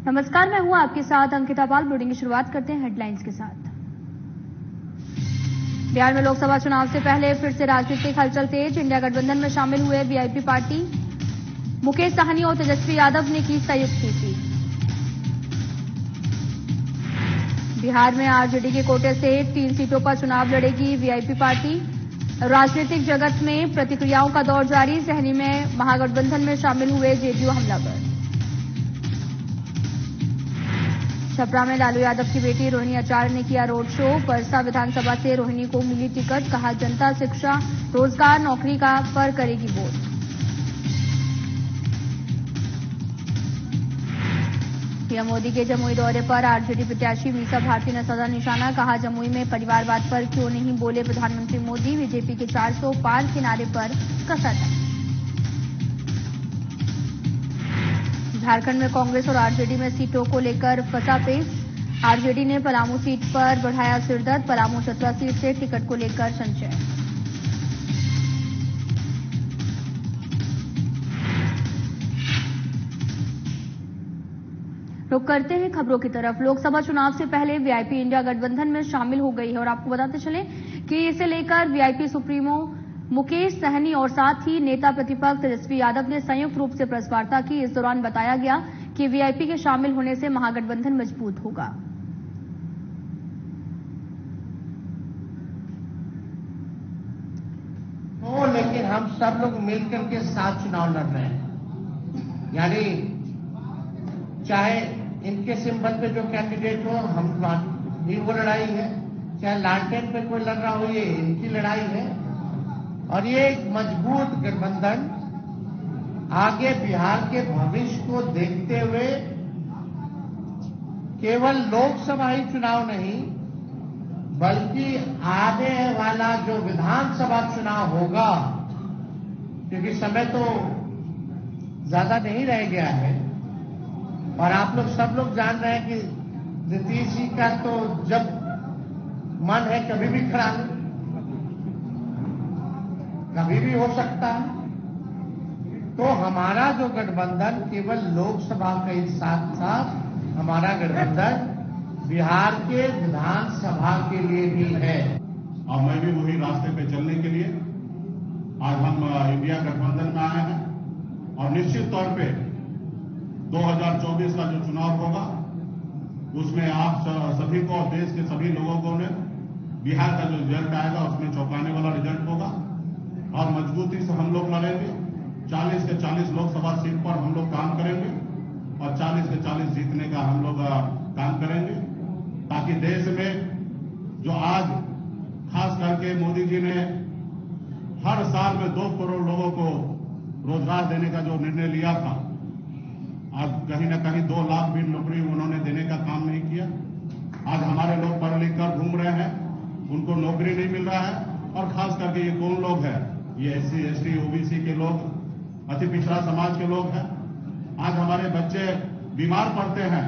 नमस्कार, मैं हूं आपके साथ अंकिता पाल। बुलेटिन की शुरुआत करते हैं हेडलाइंस के साथ। बिहार में लोकसभा चुनाव से पहले फिर से राजनीतिक हलचल तेज। इंडिया गठबंधन में शामिल हुए वीआईपी पार्टी। मुकेश साहनी और तेजस्वी यादव ने की संयुक्त टीसी। बिहार में आरजेडी के कोटे से 3 सीटों पर चुनाव लड़ेगी वीआईपी पार्टी। राजनीतिक जगत में प्रतिक्रियाओं का दौर जारी। सहनी में महागठबंधन में शामिल हुए जेडीयू हमलावर। छपरा में लालू यादव की बेटी रोहिणी आचार्य ने किया रोड शो। परसा विधानसभा से रोहिणी को मिली टिकट। कहा, जनता शिक्षा, रोजगार, नौकरी का पर करेगी वोट। पीएम मोदी के जमुई दौरे पर आरजेडी प्रत्याशी मीसा भारती ने साधा निशाना। कहा, जमुई में परिवारवाद पर क्यों नहीं बोले प्रधानमंत्री मोदी। बीजेपी के 400 पार के नारे पर कसा था। झारखंड में कांग्रेस और आरजेडी में सीटों को लेकर फसापेश। आरजेडी ने पलामू सीट पर बढ़ाया सिरदर्द। पलामू चतरा सीट से टिकट को लेकर संशय। रुक करते हैं खबरों की तरफ। लोकसभा चुनाव से पहले वीआईपी इंडिया गठबंधन में शामिल हो गई है और आपको बताते चले कि इसे लेकर वीआईपी सुप्रीमो मुकेश सहनी और साथ ही नेता प्रतिपक्ष तेजस्वी यादव ने संयुक्त रूप से प्रेस वार्ता की। इस दौरान बताया गया कि वीआईपी के शामिल होने से महागठबंधन मजबूत होगा। लेकिन हम सब लोग मिलकर के साथ चुनाव लड़ रहे हैं, यानी चाहे इनके सिंबल पे जो कैंडिडेट हो, हम भी वो लड़ाई है, चाहे लालटेन पे कोई लड़ रहा हो, ये इनकी लड़ाई है। और ये एक मजबूत गठबंधन आगे बिहार के भविष्य को देखते हुए केवल लोकसभा ही चुनाव नहीं, बल्कि आने वाला जो विधानसभा चुनाव होगा, क्योंकि समय तो ज्यादा नहीं रह गया है और आप लोग सब लोग जान रहे हैं कि नीतीश जी का तो जब मन है कभी भी खड़ा कभी भी हो सकता है। तो हमारा जो गठबंधन केवल लोकसभा के साथ साथ हमारा गठबंधन बिहार के विधानसभा के लिए भी है। और मैं भी वही रास्ते पे चलने के लिए आज हम इंडिया गठबंधन में आए हैं और निश्चित तौर पे 2024 का जो चुनाव होगा उसमें आप सभी को और देश के सभी लोगों को ने बिहार का जो रिजल्ट आएगा उसमें चौंकाने वाला रिजल्ट होगा और मजबूती से हम लोग लड़ेंगे। 40 के 40 लोकसभा सीट पर हम लोग काम करेंगे और 40 के 40 जीतने का हम लोग काम करेंगे, ताकि देश में जो आज खास करके मोदी जी ने हर साल में 2 करोड़ लोगों को रोजगार देने का जो निर्णय लिया था, आज कहीं न कहीं 2 लाख भी नौकरी उन्होंने देने का काम नहीं किया। आज हमारे लोग पढ़ लिख कर घूम रहे हैं, उनको नौकरी नहीं मिल रहा है। और खास करके ये कौन लोग हैं? ये SC, ST, OBC के लोग, अति पिछड़ा समाज के लोग हैं। आज हमारे बच्चे बीमार पड़ते हैं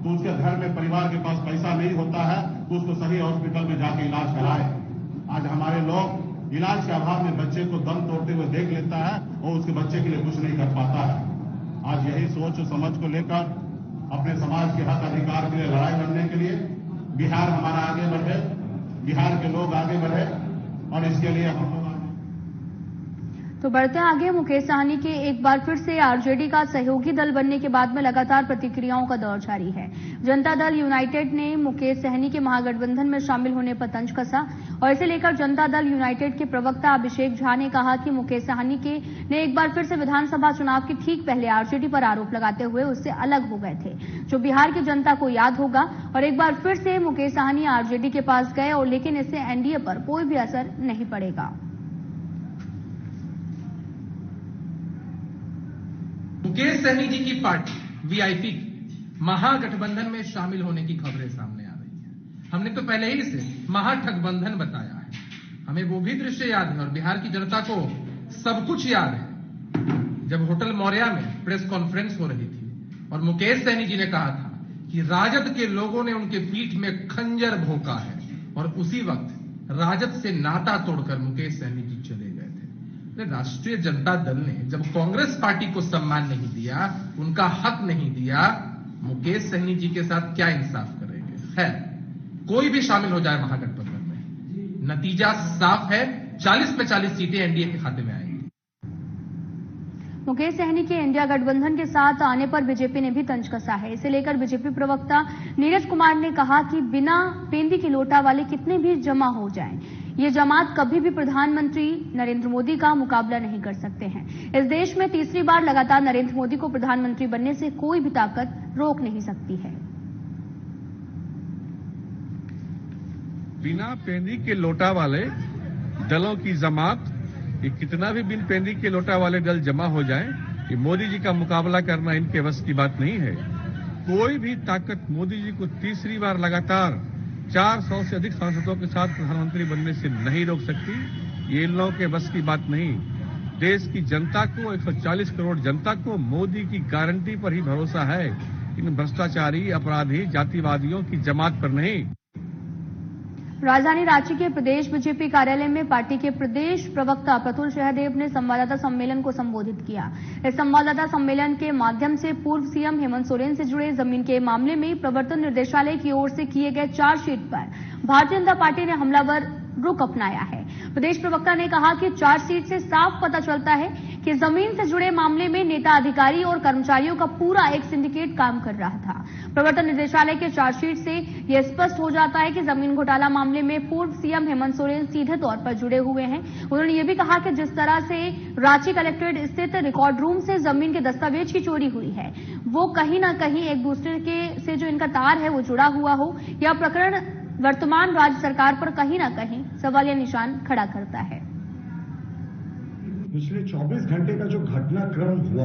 तो उसके घर में परिवार के पास पैसा नहीं होता है तो उसको सही हॉस्पिटल में जाके इलाज कराए। आज हमारे लोग इलाज के अभाव में बच्चे को दम तोड़ते हुए देख लेता है और उसके बच्चे के लिए कुछ नहीं कर पाता है। आज यही सोच समझ को लेकर अपने समाज के हक अधिकार के लिए लड़ाई लड़ने के लिए बिहार हमारा आगे बढ़े, बिहार के लोग आगे बढ़े और इसके लिए हम लोग तो बढ़ते आगे। मुकेश साहनी के एक बार फिर से आरजेडी का सहयोगी दल बनने के बाद में लगातार प्रतिक्रियाओं का दौर जारी है। जनता दल यूनाइटेड ने मुकेश साहनी के महागठबंधन में शामिल होने पर तंज कसा और इसे लेकर जनता दल यूनाइटेड के प्रवक्ता अभिषेक झा ने कहा कि मुकेश साहनी ने एक बार फिर से विधानसभा चुनाव के ठीक पहले आरजेडी पर आरोप लगाते हुए उससे अलग हो गए थे, जो बिहार की जनता को याद होगा। और एक बार फिर से मुकेश साहनी आरजेडी के पास गए और लेकिन इससे एनडीए पर कोई भी असर नहीं पड़ेगा। मुकेश सहनी जी की पार्टी वीआईपी महागठबंधन में शामिल होने की खबरें सामने आ रही है। हमने तो पहले ही इसे महागठबंधन बताया है। हमें वो भी दृश्य याद है और बिहार की जनता को सब कुछ याद है जब होटल मौर्या में प्रेस कॉन्फ्रेंस हो रही थी और मुकेश सहनी जी ने कहा था कि राजद के लोगों ने उनके पीठ में खंजर भोंका है और उसी वक्त राजद से नाता तोड़कर मुकेश सहनी जी चले गए थे। राष्ट्रीय जनता दल ने जब कांग्रेस पार्टी को सम्मान नहीं दिया, उनका हक नहीं दिया, मुकेश सहनी जी के साथ क्या इंसाफ करेंगे। खैर, कोई भी शामिल हो जाए महागठबंधन में, नतीजा साफ है, 40 पे 40 सीटें एनडीए के खाते में आएंगी। मुकेश सहनी के इंडिया गठबंधन के साथ आने पर बीजेपी ने भी तंज कसा है। इसे लेकर बीजेपी प्रवक्ता नीरज कुमार ने कहा कि बिना पेंदी की लोटा वाले कितने भी जमा हो जाएं, ये जमात कभी भी प्रधानमंत्री नरेंद्र मोदी का मुकाबला नहीं कर सकते हैं। इस देश में तीसरी बार लगातार नरेंद्र मोदी को प्रधानमंत्री बनने से कोई भी ताकत रोक नहीं सकती है। बिना पेंदी के लोटा वाले दलों की जमात, ये कितना भी बिन पेंदी के लोटा वाले दल जमा हो जाएं, ये मोदी जी का मुकाबला करना इनके वश की बात नहीं है। कोई भी ताकत मोदी जी को तीसरी बार लगातार 400 से अधिक सांसदों के साथ प्रधानमंत्री बनने से नहीं रोक सकती। ये इन लोगों के बस की बात नहीं। देश की जनता को, 140 करोड़ जनता को मोदी की गारंटी पर ही भरोसा है, इन भ्रष्टाचारी, अपराधी, जातिवादियों की जमात पर नहीं। राजधानी रांची के प्रदेश बीजेपी कार्यालय में पार्टी के प्रदेश प्रवक्ता प्रफुल्ल सहदेव ने संवाददाता सम्मेलन को संबोधित किया। इस संवाददाता सम्मेलन के माध्यम से पूर्व सीएम हेमंत सोरेन से जुड़े जमीन के मामले में प्रवर्तन निर्देशालय की ओर से किए गए चार्जशीट पर भारतीय जनता पार्टी ने हमलावर रुख अपनाया है। प्रदेश प्रवक्ता ने कहा कि चार्जशीट से साफ पता चलता है कि जमीन से जुड़े मामले में नेता, अधिकारी और कर्मचारियों का पूरा एक सिंडिकेट काम कर रहा था। प्रवर्तन निदेशालय के चार्जशीट से यह स्पष्ट हो जाता है कि जमीन घोटाला मामले में पूर्व सीएम हेमंत सोरेन सीधे तौर पर जुड़े हुए हैं। उन्होंने ये भी कहा कि जिस तरह से रांची कलेक्ट्रेट स्थित रिकॉर्ड रूम से जमीन के दस्तावेज की चोरी हुई है, वो कहीं ना कहीं एक दूसरे के से जो इनका तार है वो जुड़ा हुआ हो, यह प्रकरण वर्तमान राज्य सरकार पर कहीं ना कहीं सवालिया निशान खड़ा करता है। पिछले 24 घंटे का जो घटनाक्रम हुआ,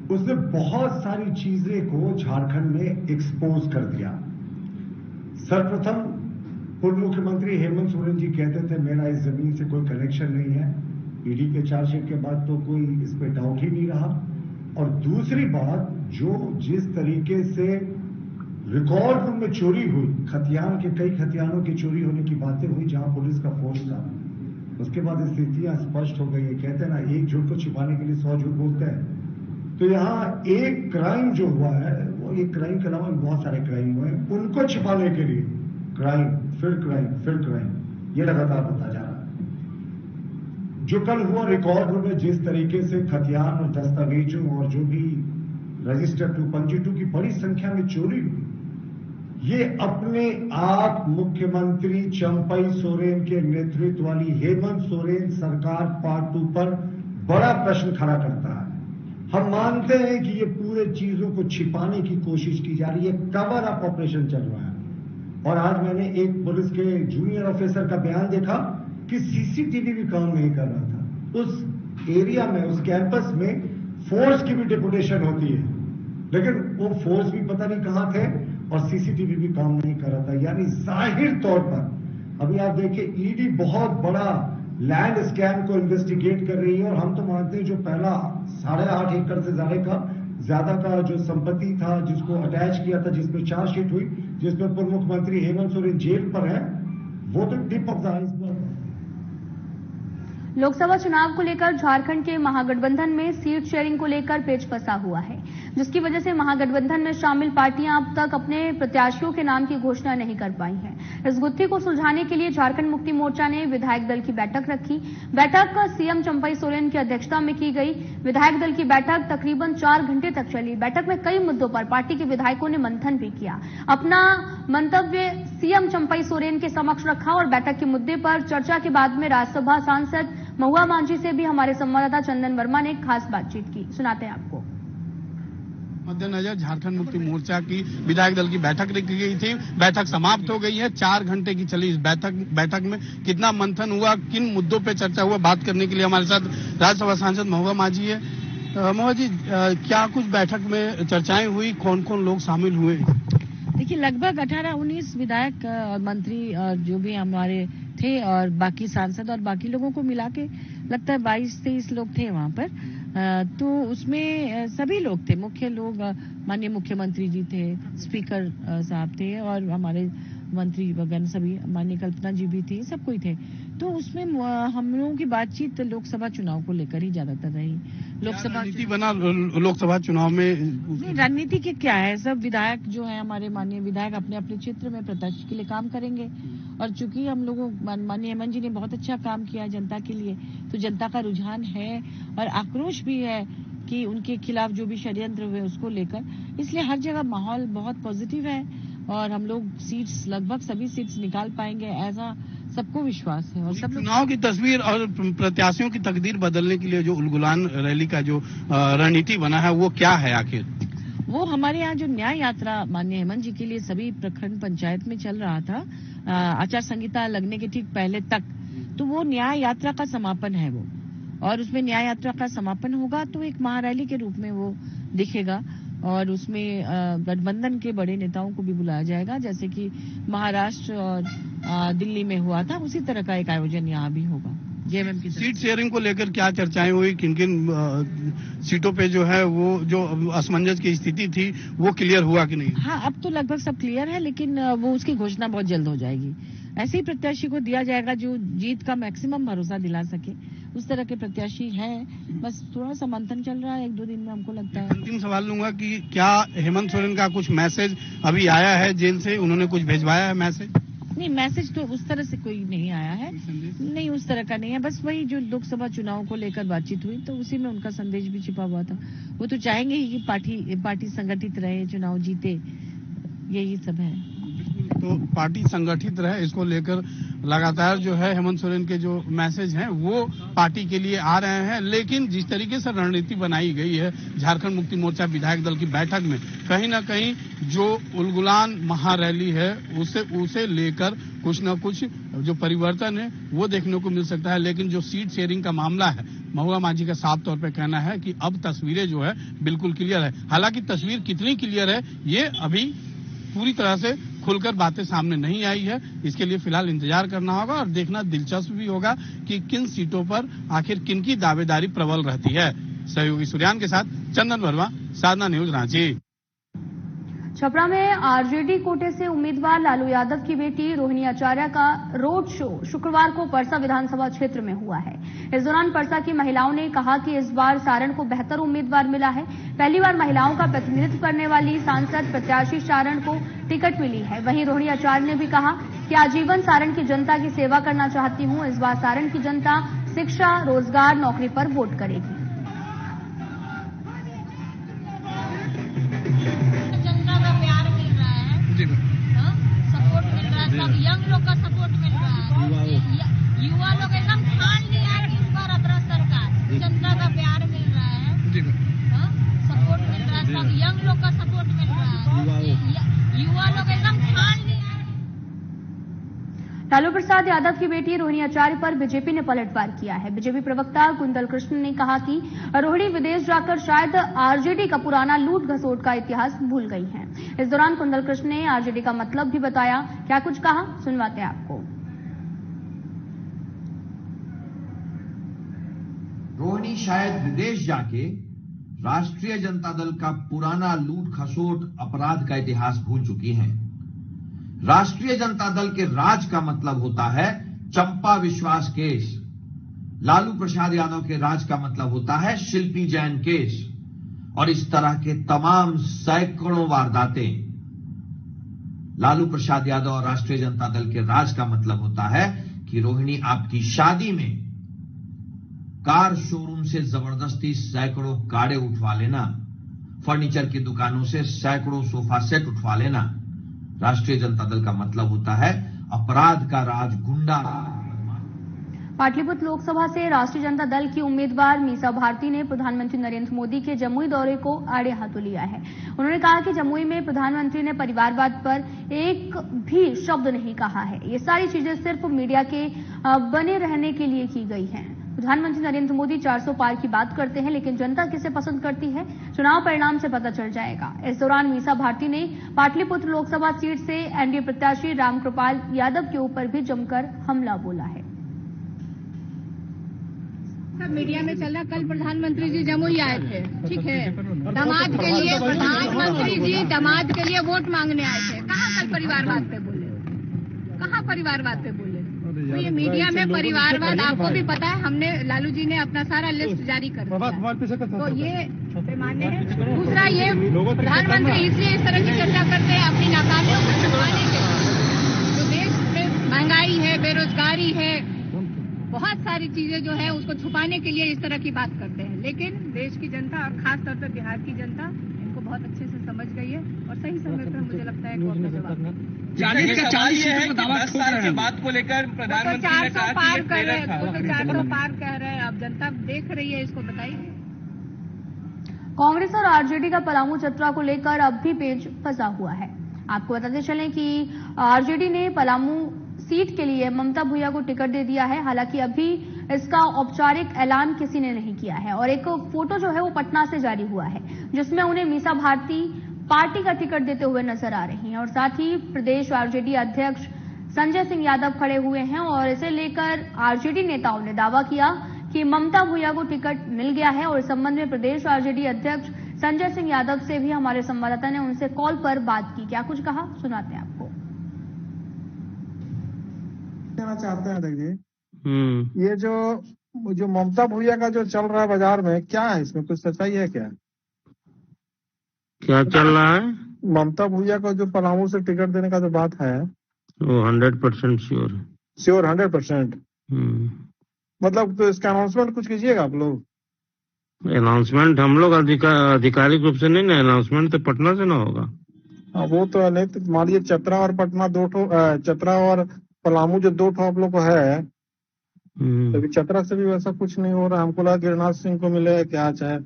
उसने बहुत सारी चीजें को झारखंड में एक्सपोज कर दिया। सर्वप्रथम पूर्व मुख्यमंत्री हेमंत सोरेन जी कहते थे मेरा इस जमीन से कोई कनेक्शन नहीं है। ईडी के चार्जशीट के बाद तो कोई इस पे डाउट ही नहीं रहा। और दूसरी बात, जो जिस तरीके से रिकॉर्ड रूम में चोरी हुई, खतियान के कई खतियानों की चोरी होने की बातें हुई जहां पुलिस का फोर्स था, उसके बाद स्थितियां स्पष्ट हो गई है। कहते हैं ना, एक झूठ को छिपाने के लिए 100 झूठ बोलते हैं। तो यहाँ एक क्राइम जो हुआ है, वो एक क्राइम के अलावा बहुत सारे क्राइम हुए हैं, उनको छिपाने के लिए क्राइम फिर क्राइम फिर क्राइम, ये लगातार होता जा रहा है। जो कल हुआ रिकॉर्ड रूम में, जिस तरीके से खतियान और दस्तावेजों और जो भी रजिस्टर 252 की बड़ी संख्या में चोरी हुई, ये अपने आप मुख्यमंत्री चंपई सोरेन के नेतृत्व वाली हेमंत सोरेन सरकार पार्ट 2 पर बड़ा प्रश्न खड़ा करता है। हम मानते हैं कि ये पूरे चीजों को छिपाने की कोशिश की जा रही है, कवर अप ऑपरेशन चल रहा है। और आज मैंने एक पुलिस के जूनियर ऑफिसर का बयान देखा कि सीसीटीवी भी काम नहीं कर रहा था। उस एरिया में, उस कैंपस में फोर्स की भी डिपुटेशन होती है, लेकिन वो फोर्स भी पता नहीं कहां थे और सीसीटीवी भी काम नहीं कर रहा था। यानी जाहिर तौर पर अभी आप देखिए, ईडी बहुत बड़ा लैंड स्कैम को इन्वेस्टिगेट कर रही है। और हम तो मानते हैं जो पहला 8.5 एकड़ से ज्यादा का जो संपत्ति था, जिसको अटैच किया था, जिसमें चार्जशीट हुई, जिसमें पूर्व मुख्यमंत्री हेमंत सोरेन जेल पर है, वो तो टिप ऑफ द आइसबर्ग है। लोकसभा चुनाव को लेकर झारखंड के महागठबंधन में सीट शेयरिंग को लेकर पेच फंसा हुआ है, जिसकी वजह से महागठबंधन में शामिल पार्टियां अब तक अपने प्रत्याशियों के नाम की घोषणा नहीं कर पाई हैं। इस गुत्थी को सुलझाने के लिए झारखंड मुक्ति मोर्चा ने विधायक दल की बैठक रखी। बैठक सीएम चंपई सोरेन की अध्यक्षता में की गई। विधायक दल की बैठक तकरीबन 4 घंटे तक चली। बैठक में कई मुद्दों पर पार्टी के विधायकों ने मंथन भी किया, अपना मंतव्य सीएम चंपई सोरेन के समक्ष रखा। और बैठक के मुद्दे पर चर्चा के बाद में राज्यसभा सांसद महुआ मांझी से भी हमारे संवाददाता चंदन वर्मा ने खास बातचीत की। सुनाते हैं आपको। मद्देनजर झारखंड मुक्ति मोर्चा की विधायक दल की बैठक रखी गई थी। बैठक समाप्त हो गई है। 4 घंटे की चली इस बैठक में कितना मंथन हुआ, किन मुद्दों पे चर्चा हुआ, बात करने के लिए हमारे साथ राज्यसभा सांसद महुआ मांझी है। महुआ जी, क्या कुछ बैठक में चर्चाएं हुई, कौन कौन लोग शामिल हुए? देखिए, लगभग 18-19 विधायक और मंत्री और जो भी हमारे थे और बाकी सांसद और बाकी लोगों को मिला के लगता है 22-23 लोग थे वहां पर। तो उसमें सभी लोग थे, मुख्य लोग माननीय मुख्यमंत्री जी थे, स्पीकर साहब थे और हमारे मंत्री वगैरह सभी, माननीय कल्पना जी भी थी, सब कोई थे। तो उसमें हम लोगों की बातचीत लोकसभा चुनाव को लेकर ही ज्यादातर रही। लोकसभा रणनीति बना लोकसभा चुनाव में? नहीं, रणनीति के क्या है, सब विधायक जो है हमारे माननीय विधायक अपने अपने क्षेत्र में प्रत्याशी के लिए काम करेंगे। और चूंकि हम लोगों माननीय हेमंत जी ने बहुत अच्छा काम किया जनता के लिए, तो जनता का रुझान है और आक्रोश भी है कि उनके खिलाफ जो भी षड्यंत्र हुए उसको लेकर, इसलिए हर जगह माहौल बहुत पॉजिटिव है और हम लोग सीट्स लगभग सभी सीट्स निकाल पाएंगे, ऐसा सबको विश्वास है। और सब चुनाव की तस्वीर और प्रत्याशियों की तकदीर बदलने के लिए जो उलगुलान रैली का जो रणनीति बना है वो क्या है आखिर? वो हमारे यहाँ जो न्याय यात्रा माननीय हेमंत जी के लिए सभी प्रखंड पंचायत में चल रहा था आचार संहिता लगने के ठीक पहले तक, तो वो न्याय यात्रा का समापन है वो, और उसमें न्याय यात्रा का समापन होगा तो एक महारैली के रूप में वो दिखेगा और उसमें गठबंधन के बड़े नेताओं को भी बुलाया जाएगा, जैसे कि महाराष्ट्र और दिल्ली में हुआ था, उसी तरह का एक आयोजन यहाँ भी होगा। जेएमएम की सीट शेयरिंग को लेकर क्या चर्चाएं हुई? किन किन सीटों पे जो है वो जो असमंजस की स्थिति थी वो क्लियर हुआ कि नहीं? हाँ, अब तो लगभग सब क्लियर है, लेकिन वो उसकी घोषणा बहुत जल्द हो जाएगी। ऐसे ही प्रत्याशी को दिया जाएगा जो जीत का मैक्सिमम भरोसा दिला सके, उस तरह के प्रत्याशी हैं। बस थोड़ा सा मंथन चल रहा है, 1-2 दिन में हमको लगता है। अंतिम सवाल लूंगा कि क्या हेमंत सोरेन का कुछ मैसेज अभी आया है जेल से? उन्होंने कुछ भिजवाया है मैसेज? नहीं, मैसेज तो उस तरह से कोई नहीं आया है, नहीं उस तरह का नहीं है। बस वही जो लोकसभा चुनाव को लेकर बातचीत हुई तो उसी में उनका संदेश भी छिपा हुआ था। वो तो चाहेंगे ही कि पार्टी संगठित रहे, चुनाव जीते, यही सब है। तो पार्टी संगठित रहे, इसको लेकर लगातार जो है हेमंत सोरेन के जो मैसेज हैं वो पार्टी के लिए आ रहे हैं। लेकिन जिस तरीके से रणनीति बनाई गई है झारखंड मुक्ति मोर्चा विधायक दल की बैठक में, कहीं ना कहीं जो उलगुलान महारैली है उसे लेकर कुछ न कुछ जो परिवर्तन है वो देखने को मिल सकता है। लेकिन जो सीट शेयरिंग का मामला है, महुआ माझी का साफ तौर पर कहना है कि अब तस्वीरें जो है बिल्कुल क्लियर है। हालांकि तस्वीर कितनी क्लियर है ये अभी पूरी तरह से खुलकर बातें सामने नहीं आई है, इसके लिए फिलहाल इंतजार करना होगा और देखना दिलचस्प भी होगा कि किन सीटों पर आखिर किन की दावेदारी प्रबल रहती है। सहयोगी सूर्यान के साथ चंदन वर्मा, साधना न्यूज, रांची। छपरा में आरजेडी कोटे से उम्मीदवार लालू यादव की बेटी रोहिणी आचार्य का रोड शो शुक्रवार को परसा विधानसभा क्षेत्र में हुआ है। इस दौरान परसा की महिलाओं ने कहा कि इस बार सारण को बेहतर उम्मीदवार मिला है। पहली बार महिलाओं का प्रतिनिधित्व करने वाली सांसद प्रत्याशी सारण को टिकट मिली है। वहीं रोहिणी आचार्य ने भी कहा कि आजीवन सारण की जनता की सेवा करना चाहती हूं। इस बार सारण की जनता शिक्षा, रोजगार, नौकरी पर वोट करेगी। सपोर्ट मिल रहा है, सब यंग लोग का सपोर्ट मिल रहा है। युवा लोग एकदम ठान लिया है कि इस बार अपना सरकार, जनता का प्यार मिल रहा है, सपोर्ट मिल रहा है, सब यंग लोग का सपोर्ट मिल रहा है। युवा लोग एकदम ठान लिया है। लालू प्रसाद यादव की बेटी रोहिणी आचार्य पर बीजेपी ने पलटवार किया है। बीजेपी प्रवक्ता कुंदल कृष्ण ने कहा कि रोहिणी विदेश जाकर शायद आरजेडी का पुराना लूट घसोट का इतिहास भूल गई हैं। इस दौरान कुंदल कृष्ण ने आरजेडी का मतलब भी बताया। क्या कुछ कहा, सुनवाते हैं आपको। रोहिणी शायद विदेश जाके राष्ट्रीय जनता दल का पुराना लूट खसोट अपराध का इतिहास भूल चुकी हैं। राष्ट्रीय जनता दल के राज का मतलब होता है चंपा विश्वास केस। लालू प्रसाद यादव के राज का मतलब होता है शिल्पी जैन केस और इस तरह के तमाम सैकड़ों वारदातें। लालू प्रसाद यादव और राष्ट्रीय जनता दल के राज का मतलब होता है कि रोहिणी आपकी शादी में कार शोरूम से जबरदस्ती सैकड़ों कारें उठवा लेना, फर्नीचर की दुकानों से सैकड़ों सोफा सेट उठवा लेना। राष्ट्रीय जनता दल का मतलब होता है अपराध का राज, गुंडा। पाटलिपुत्र लोकसभा से राष्ट्रीय जनता दल की उम्मीदवार मीसा भारती ने प्रधानमंत्री नरेंद्र मोदी के जमुई दौरे को आड़े हाथों लिया है। उन्होंने कहा कि जमुई में प्रधानमंत्री ने परिवारवाद पर एक भी शब्द नहीं कहा है। ये सारी चीजें सिर्फ मीडिया के बने रहने के लिए की गई हैं। प्रधानमंत्री नरेंद्र मोदी 400 पार की बात करते हैं, लेकिन जनता किसे पसंद करती है चुनाव परिणाम से पता चल जाएगा। इस दौरान मीसा भारती ने पाटलिपुत्र लोकसभा सीट से एनडीए प्रत्याशी रामकृपाल यादव के ऊपर भी जमकर हमला बोला है। सब मीडिया में चल रहा, कल प्रधानमंत्री जी जमुई आए थे, ठीक है, दामाद के लिए प्रधानमंत्री जी दामाद के लिए वोट मांगने आए थे। कहाँ कल परिवारवाद पे बोले, कहाँ परिवारवाद पे बोले? तो ये मीडिया में परिवारवाद, आपको भी पता है, हमने लालू जी ने अपना सारा लिस्ट जारी कर दिया, तो ये पैमाने हैं। दूसरा, ये प्रधानमंत्री इसलिए इस तरह की चर्चा करते हैं अपनी नाकामियों को छुपाने के लिए। जो देश में महंगाई है, बेरोजगारी है, बहुत सारी चीजें जो है उसको छुपाने के लिए इस तरह की बात करते हैं। लेकिन देश की जनता और खास तौर पर बिहार की जनता इनको बहुत अच्छे से समझ गई है और सही समय पर मुझे लगता है कि अपना जवाब 40 का 40 है कि 10 साल के बात को लेकर प्रधानमंत्री ने कहा कि ये प्रेरक था। 400 पार कह रहे हैं, अब जनता देख रही है, इसको बताइए। कांग्रेस और आरजेडी का पलामू चतरा को लेकर अब भी पेच फंसा हुआ है। आपको बताते चलें कि आरजेडी ने पलामू सीट के लिए ममता भुइया को टिकट दे दिया है। हालांकि अभी इसका औपचारिक ऐलान किसी ने नहीं किया है और एक फोटो जो है वो पटना से जारी हुआ है जिसमें उन्हें मीसा भारती पार्टी का टिकट देते हुए नजर आ रही हैं और साथ ही प्रदेश आरजेडी अध्यक्ष संजय सिंह यादव खड़े हुए हैं और इसे लेकर आरजेडी नेताओं ने दावा किया कि ममता भुइया को टिकट मिल गया है और इस संबंध में प्रदेश आरजेडी अध्यक्ष संजय सिंह यादव से भी हमारे संवाददाता ने उनसे कॉल पर बात की। क्या कुछ कहा, सुनाते हैं आपको। कहना चाहते हैं, देखिए ये जो ममता भुइया का जो चल रहा है बाजार में, क्या है इसमें कुछ सच्चाई है? क्या चल रहा है? ममता भुइया को जो पलामू से टिकट देने का जो बात है वो 100% श्योर 100%। मतलब तो इसका अनाउंसमेंट कुछ कीजिएगा आप लोग? अनाउंसमेंट हम लोग आधिकारिक रूप से नहीं ना, अनाउंसमेंट तो पटना से ना होगा। हाँ वो तो नहीं, तो मान लीजिए चतरा और पटना चतरा और पलामू जो 2 ठो आप लोग को है, तो चतरा से भी वैसा कुछ नहीं हो रहा। हमको लगा गिरिराज सिंह को मिले क्या चाहे,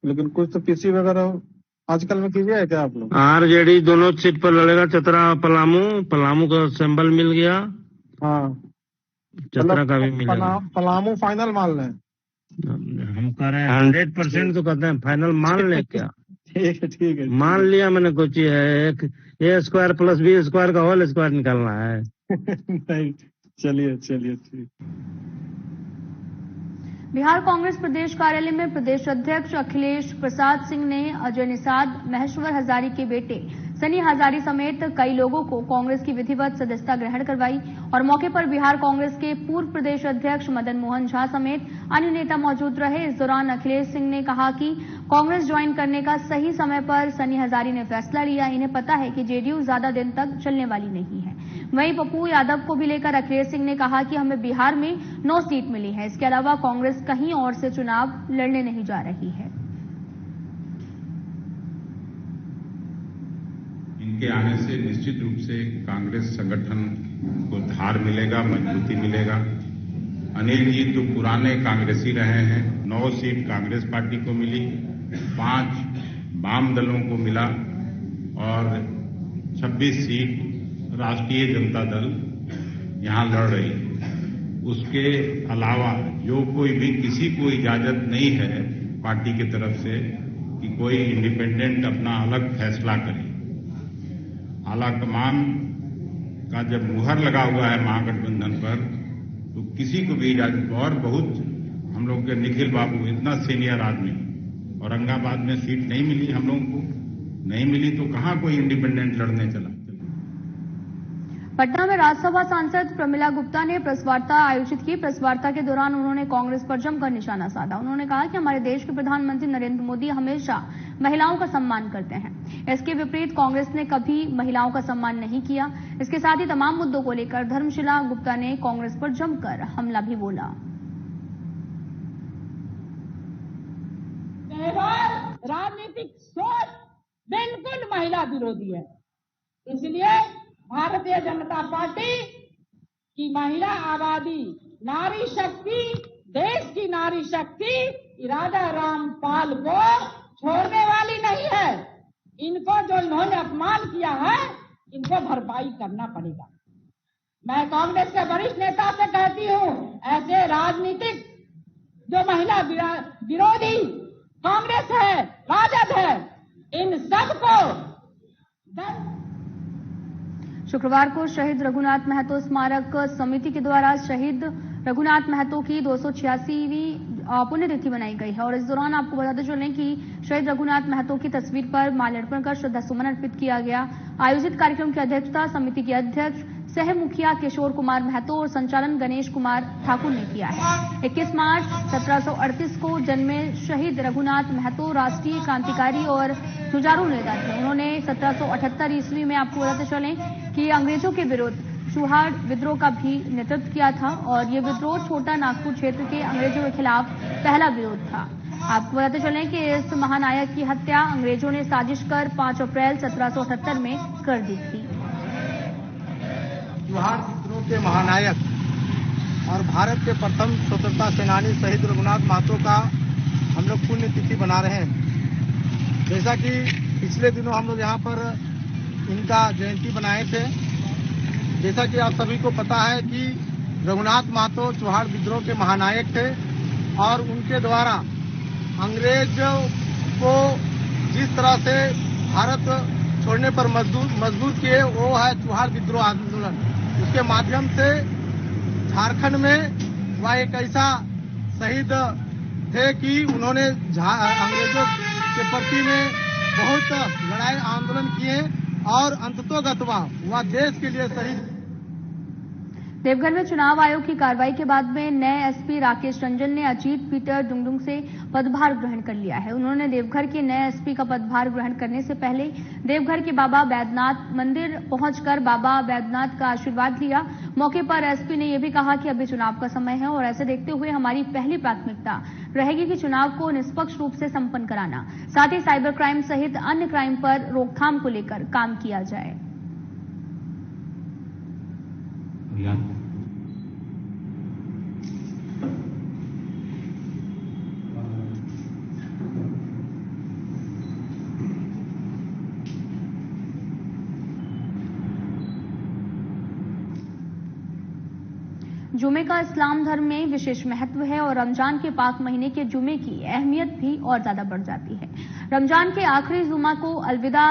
लेकिन कुछ तो पीसी वगैरह आजकल में कीजिए क्या आप लोग? आरजेडी दोनों सीट पर लड़ेगा, चतरा पलामू का सिंबल मिल गया। हाँ चतरा का भी मिलेगा। पलामू फाइनल मान लें? हम कह रहे हैं 100% तो कहते हैं फाइनल मान ले क्या? ठीक है मान लिया मैंने, कुछ है एक A² + B² का होल स्क्वायर निकालना है। नहीं, चलिए ठीक। बिहार कांग्रेस प्रदेश कार्यालय में प्रदेश अध्यक्ष अखिलेश प्रसाद सिंह ने अजय निषाद, महेश्वर हजारी के बेटे सनी हजारी समेत कई लोगों को कांग्रेस की विधिवत सदस्यता ग्रहण करवाई और मौके पर बिहार कांग्रेस के पूर्व प्रदेश अध्यक्ष मदन मोहन झा समेत अन्य नेता मौजूद रहे। इस दौरान अखिलेश सिंह ने कहा कि कांग्रेस ज्वाइन करने का सही समय पर सनी हजारी ने फैसला लिया। इन्हें पता है कि जेडीयू ज्यादा दिन तक चलने वाली नहीं है। वहीं पप्पू यादव को भी लेकर अखिलेश सिंह ने कहा कि हमें बिहार में 9 सीट मिली है, इसके अलावा कांग्रेस कहीं और से चुनाव लड़ने नहीं जा रही है। इनके आने से निश्चित रूप से कांग्रेस संगठन को धार मिलेगा, मजबूती मिलेगा। अनिल जी तो पुराने कांग्रेसी रहे हैं। 9 सीट कांग्रेस पार्टी को मिली, 5 वाम दलों को मिला और 26 सीट राष्ट्रीय जनता दल यहां लड़ रही है। उसके अलावा जो कोई भी किसी को इजाजत नहीं है पार्टी की तरफ से कि कोई इंडिपेंडेंट अपना अलग फैसला करे। आला कमान का जब मुहर लगा हुआ है महागठबंधन पर, तो किसी को भी इजाजत, और बहुत हम लोग के निखिल बाबू इतना सीनियर आदमी, औरंगाबाद में सीट नहीं मिली, हम लोगों को नहीं मिली तो कहां कोई इंडिपेंडेंट लड़ने चला। पटना में राज्यसभा सांसद प्रमिला गुप्ता ने प्रेस वार्ता आयोजित की। प्रेस वार्ता के दौरान उन्होंने कांग्रेस पर जमकर निशाना साधा। उन्होंने कहा कि हमारे देश के प्रधानमंत्री नरेंद्र मोदी हमेशा महिलाओं का सम्मान करते हैं। इसके विपरीत कांग्रेस ने कभी महिलाओं का सम्मान नहीं किया। इसके साथ ही तमाम मुद्दों को लेकर धर्मशिला गुप्ता ने कांग्रेस पर जमकर हमला भी बोला। राजनीतिक सोच बिल्कुल महिला विरोधी है, इसलिए भारतीय जनता पार्टी की महिला आबादी, नारी शक्ति, देश की नारी शक्ति राजा रामपाल को छोड़ने वाली नहीं है। इनको जो इन्होंने अपमान किया है, इनको भरपाई करना पड़ेगा। मैं कांग्रेस के वरिष्ठ नेता से कहती हूं, ऐसे राजनीतिक जो महिला विरोधी कांग्रेस है, राजद है, इन सबको शुक्रवार को शहीद रघुनाथ महतो स्मारक समिति के द्वारा शहीद रघुनाथ महतो की 286वीं पुण्यतिथि बनाई गई है और इस दौरान आपको बताते चलें कि शहीद रघुनाथ महतो की तस्वीर पर माल्यार्पण कर श्रद्धा सुमन अर्पित किया गया। आयोजित कार्यक्रम की अध्यक्षता समिति के अध्यक्ष सह मुखिया किशोर कुमार महतो और संचालन गणेश कुमार ठाकुर ने किया है। 21 मार्च 1738 को जन्मे शहीद रघुनाथ महतो राष्ट्रीय क्रांतिकारी और जुझारू नेता थे। उन्होंने 1778 ईस्वी में, आपको बताते चलें कि अंग्रेजों के विरुद्ध चुहाड़ विद्रोह का भी नेतृत्व किया था और ये विद्रोह छोटा नागपुर क्षेत्र के अंग्रेजों के खिलाफ पहला विरोध था। आपको बताते चलें कि इस महानायक की हत्या अंग्रेजों ने साजिश कर 5 अप्रैल 1778 में कर दी थी। चुहाड़ विद्रोह के महानायक और भारत के प्रथम स्वतंत्रता सेनानी शहीद रघुनाथ महतो का हम लोग पुण्यतिथि मना रहे हैं। जैसा कि पिछले दिनों हम लोग यहाँ पर इनका जयंती बनाए थे। जैसा कि आप सभी को पता है कि रघुनाथ महतो चुहाड़ विद्रोह के महानायक थे और उनके द्वारा अंग्रेजों को जिस तरह से भारत छोड़ने पर मजबूर किए, वो है चुहाड़ विद्रोह आंदोलन। उसके माध्यम से झारखंड में वह एक ऐसा शहीद थे कि उन्होंने अंग्रेजों के प्रति में बहुत लड़ाई आंदोलन किए और अंततोगत्वा वह देश के लिए शहीद। देवघर में चुनाव आयोग की कार्रवाई के बाद में नए एसपी राकेश रंजन ने अजीत पीटर डुंगडुंग से पदभार ग्रहण कर लिया है। उन्होंने देवघर के नए एसपी का पदभार ग्रहण करने से पहले देवघर के बाबा बैद्यनाथ मंदिर पहुंचकर बाबा बैद्यनाथ का आशीर्वाद लिया। मौके पर एसपी ने यह भी कहा कि अभी चुनाव का समय है और ऐसे देखते हुए हमारी पहली प्राथमिकता रहेगी कि चुनाव को निष्पक्ष रूप से संपन्न कराना, साथ ही साइबर क्राइम सहित अन्य क्राइम पर रोकथाम को लेकर काम किया जाए। जुमे का इस्लाम धर्म में विशेष महत्व है और रमजान के पाक महीने के जुमे की अहमियत भी और ज्यादा बढ़ जाती है। रमजान के आखिरी जुमा को अलविदा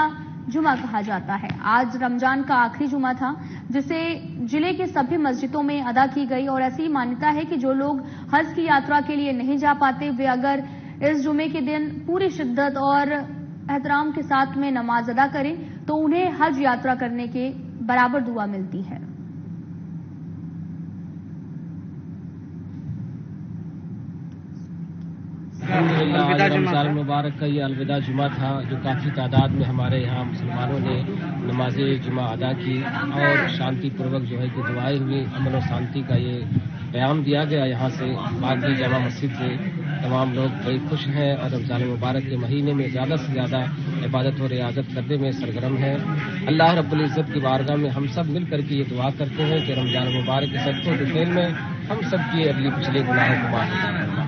जुमा कहा जाता है। आज रमजान का आखिरी जुमा था, जिसे जिले के सभी मस्जिदों में अदा की गई और ऐसी मान्यता है कि जो लोग हज की यात्रा के लिए नहीं जा पाते, वे अगर इस जुमे के दिन पूरी शिद्दत और एहतराम के साथ में नमाज अदा करें तो उन्हें हज यात्रा करने के बराबर दुआ मिलती है। रमजान मुबारक का ये अलविदा जुमा था, जो काफ़ी तादाद में हमारे यहाँ मुसलमानों ने नमाज जुमा अदा की और शांतिपूर्वक जो है कि दुआएं हुई। अमन और शांति का ये प्याम दिया गया। यहाँ से बागी जमा मस्जिद से तमाम लोग बड़ी खुश हैं और रमजान मुबारक के महीने में ज़्यादा से ज़्यादा इबादत और रियाजत करने में सरगर्म है। अल्लाह रब्बुल इज़्ज़त की बारगाह में हम सब मिल करके ये दुआ करते हैं कि रमजान मुबारक के सच्चे डिटेल में हम सब की अगली पिछले गुनाहों को माफ करना।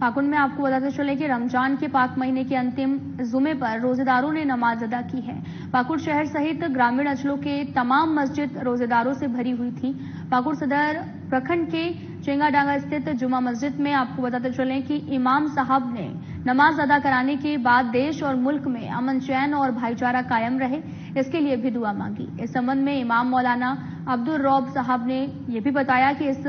पाकुड़ में आपको बताते चले कि रमजान के पाक महीने के अंतिम जुमे पर रोजेदारों ने नमाज अदा की है। पाकुड़ शहर सहित ग्रामीण अंचलों के तमाम मस्जिद रोजेदारों से भरी हुई थी। पाकुड़ सदर प्रखंड के चेंगाडांगा स्थित जुमा मस्जिद में आपको बताते चले कि इमाम साहब ने नमाज अदा कराने के बाद देश और मुल्क में अमन चैन और भाईचारा कायम रहे, इसके लिए भी दुआ मांगी। इस संबंध में इमाम मौलाना अब्दुल रौब साहब ने यह भी बताया कि इस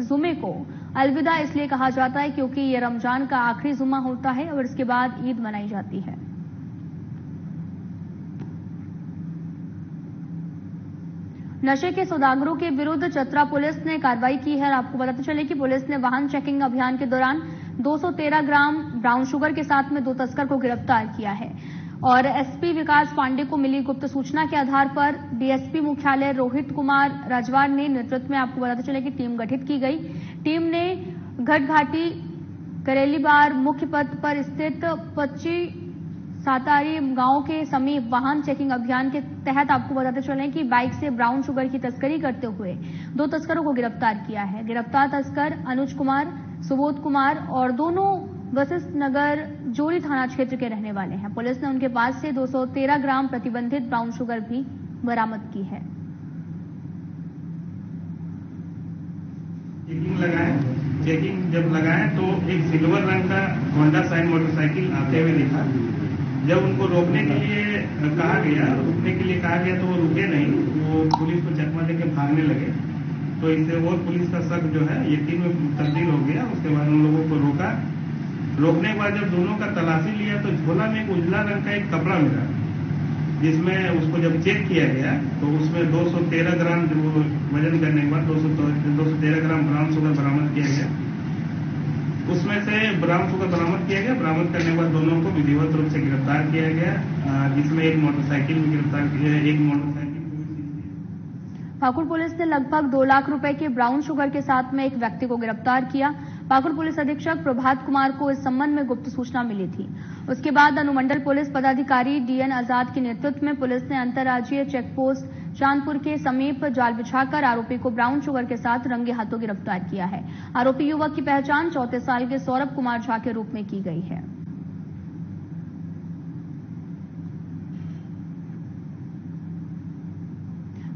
जुमे को अलविदा इसलिए कहा जाता है क्योंकि ये रमजान का आखिरी जुमा होता है और इसके बाद ईद मनाई जाती है। नशे के सौदागरों के विरुद्ध चतरा पुलिस ने कार्रवाई की है। आपको बताते चले कि पुलिस ने वाहन चेकिंग अभियान के दौरान 213 ग्राम ब्राउन शुगर के साथ में 2 तस्कर को गिरफ्तार किया है और एसपी विकास पांडे को मिली गुप्त सूचना के आधार पर डीएसपी मुख्यालय रोहित कुमार राजवार ने नेतृत्व में आपको बताते चले कि टीम गठित की गई। टीम ने घटघाटी करेलीबार मुख्य पथ पर स्थित 25 सातारी गांव के समीप वाहन चेकिंग अभियान के तहत आपको बताते चले कि बाइक से ब्राउन शुगर की तस्करी करते हुए 2 तस्करों को गिरफ्तार किया है। गिरफ्तार तस्कर अनुज कुमार, सुबोध कुमार और दोनों वशिष्ठ नगर जोरी थाना क्षेत्र के रहने वाले हैं। पुलिस ने उनके पास से 213 ग्राम प्रतिबंधित ब्राउन शुगर भी बरामद की है। चेकिंग जब लगाए तो एक सिल्वर रंग का होंडा साइन मोटरसाइकिल आते हुए दिखा। जब उनको रोकने के लिए कहा गया तो वो रुके नहीं, वो पुलिस को चकमा देके भागने लगे। तो इससे और पुलिस का शक जो है यकीन में तब्दील हो गया। उसके बाद उन लोगों को रोका। रोकने के बाद जब दोनों का तलाशी लिया तो झोला में एक उजला रंग का एक कपड़ा मिला। जिसमें उसको जब चेक किया गया तो उसमें 213 ग्राम जो वजन करने के बाद 213 ग्राम ब्राउन शुगर बरामद किया गया। उसमें से ब्राउन शुगर बरामद किया गया। बरामद करने के बाद दोनों को विधिवत रूप से गिरफ्तार किया गया, जिसमें एक मोटरसाइकिल भी गिरफ्तार किया, एक मोटरसाइकिल। पाकुड़ पुलिस ने लगभग 2 लाख रुपए के ब्राउन शुगर के साथ में एक व्यक्ति को गिरफ्तार किया। पाकुड़ पुलिस अधीक्षक प्रभात कुमार को इस संबंध में गुप्त सूचना मिली थी। उसके बाद अनुमंडल पुलिस पदाधिकारी डीएन आजाद के नेतृत्व में पुलिस ने अंतर्राज्यीय चेक पोस्ट चांदपुर के समीप जाल बिछाकर आरोपी को ब्राउन शुगर के साथ रंगे हाथों गिरफ्तार किया है। आरोपी युवक की पहचान 34 साल के सौरभ कुमार झा के रूप में की गई है।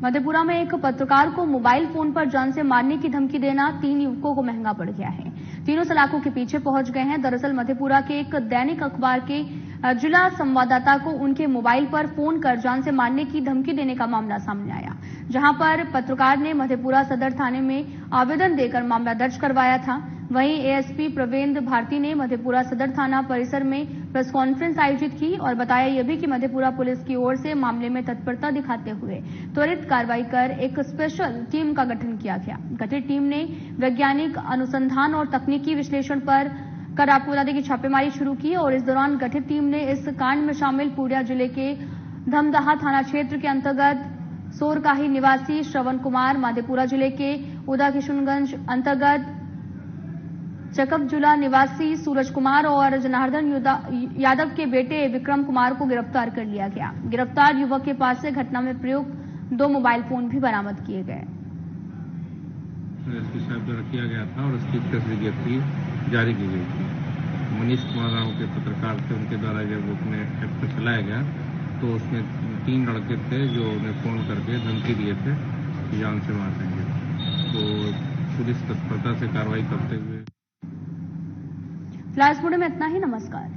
मधेपुरा में एक पत्रकार को मोबाइल फोन पर जान से मारने की धमकी देना 3 युवकों को महंगा पड़ गया है। तीनों सलाखों के पीछे पहुंच गए हैं। दरअसल मधेपुरा के एक दैनिक अखबार के जिला संवाददाता को उनके मोबाइल पर फोन कर जान से मारने की धमकी देने का मामला सामने आया, जहां पर पत्रकार ने मधेपुरा सदर थाने में आवेदन देकर मामला दर्ज करवाया था। वहीं एएसपी प्रवेंद्र भारती ने मधेपुरा सदर थाना परिसर में प्रेस कॉन्फ्रेंस आयोजित की और बताया यह भी कि मधेपुरा पुलिस की ओर से मामले में तत्परता दिखाते हुए त्वरित कार्रवाई कर एक स्पेशल टीम का गठन किया गया। गठित टीम ने वैज्ञानिक अनुसंधान और तकनीकी विश्लेषण पर कर आपको बता दें कि छापेमारी शुरू की और इस दौरान गठित टीम ने इस कांड में शामिल पूर्णिया जिले के धमदाहा थाना क्षेत्र के अंतर्गत सोरकाही निवासी श्रवण कुमार, मधेपुरा जिले के उदा किशुनगंज अंतर्गत चकपजुला निवासी सूरज कुमार और जनार्दन यादव के बेटे विक्रम कुमार को गिरफ्तार कर लिया गया। गिरफ्तार युवक के पास से घटना में प्रयुक्त 2 मोबाइल फोन भी बरामद किए गए। एसपी साहब द्वारा किया गया था और उसकी प्रेस विज्ञप्ति जारी की गई थी। मनीष कुमार राव के पत्रकार थे, उनके द्वारा जब अपने एक्ट पर चलाया गया तो उसमें 3 लड़के थे जो उन्हें फोन करके धमकी दिए थे कि जान से मार देंगे। तो पुलिस तत्परता से कार्रवाई करते हुए फ्लैश मोड में इतना ही। नमस्कार।